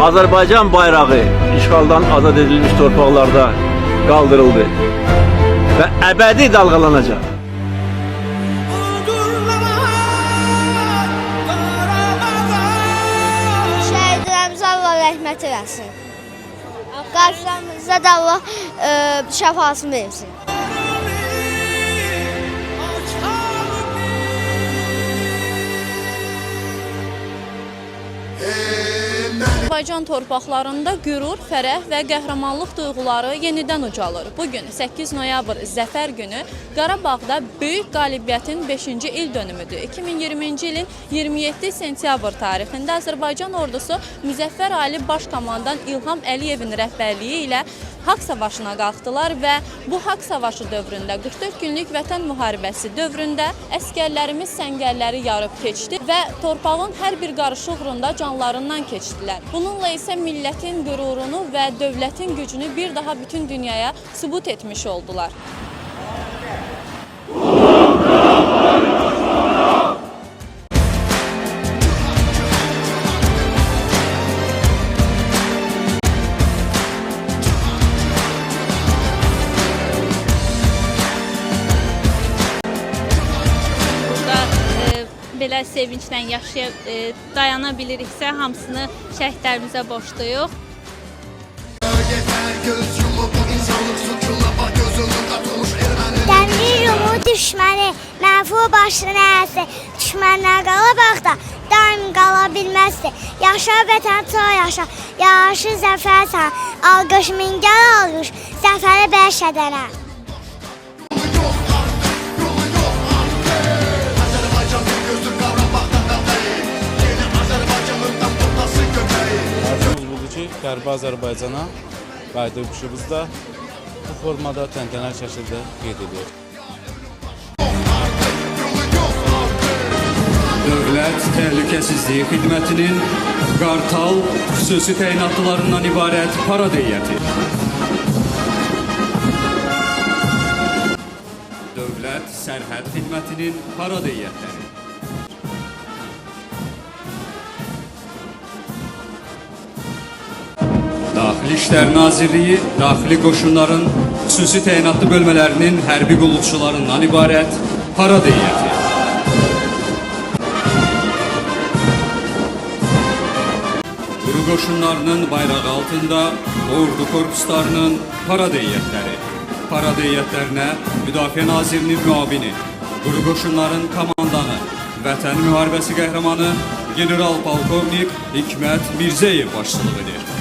Azərbaycan bayrağı işğaldan azad edilmiş torpaqlarda qaldırıldı və əbədi dalğalanacaq. Şəhidlərimizə Allah rəhmət eləsin. Qazilərimizə də Allah şəfasını versin. Azərbaycan torpaqlarında qürur, fərəh və qəhrəmanlıq duyğuları yenidən ucalır. Bugün 8 noyabr Zəfər günü Qarabağda böyük qalibiyyətin 5-ci il dönümüdür. 2020-ci ilin 27 sentyabr tarixində Azərbaycan ordusu Müzəffər Ali Baş Komandan İlham Əliyevin rəhbərliyi ilə Haqq Savaşına qalxdılar və bu Haqq Savaşı dövründə 44 günlük vətən müharibəsi dövründə əskərlərimiz səngərləri yarıb keçdi və torpağın hər bir qarışı uğrunda canlarından keçdilər. Bununla isə millətin qürurunu və dövlətin gücünü bir daha bütün dünyaya sübut etmiş oldular. Belə sevinclə dayana biliriksə, hamısını şəhidlərimizə borcluyuq. Dəmir yumu düşməni, məfu başına əsi, düşmənlər qalabaqda daim qala bilməzdi. Yaşa vətən, çox yaşa, yaşı zəfər sən, alqış mingəl alqış, zəfəri bəş edənə. Qərbi Azərbaycana qayıdışımız da bu formada təntənəli şəkildə qeyd edilir. Dövlət Təhlükəsizlik Xidmətinin Qartal xüsusi təyinatlılarından ibarət parad heyəti. Dövlət Sərhəd Xidmətinin parad heyətləri. Daxili İşlər Nazirliyi, daxili qoşunların xüsusi təyinatlı bölmələrinin hərbi qulluqçularından ibarət parad heyəti. Quru qoşunlarının bayrağı altında ordu korpuslarının parad heyətləri. Parad heyətlərinə Müdafiə Nazirinin müavini, quru qoşunların komandanı, Vətən müharibəsi qəhrəmanı General Polkovnik Hikmət Mirzəyev başçılıq edir.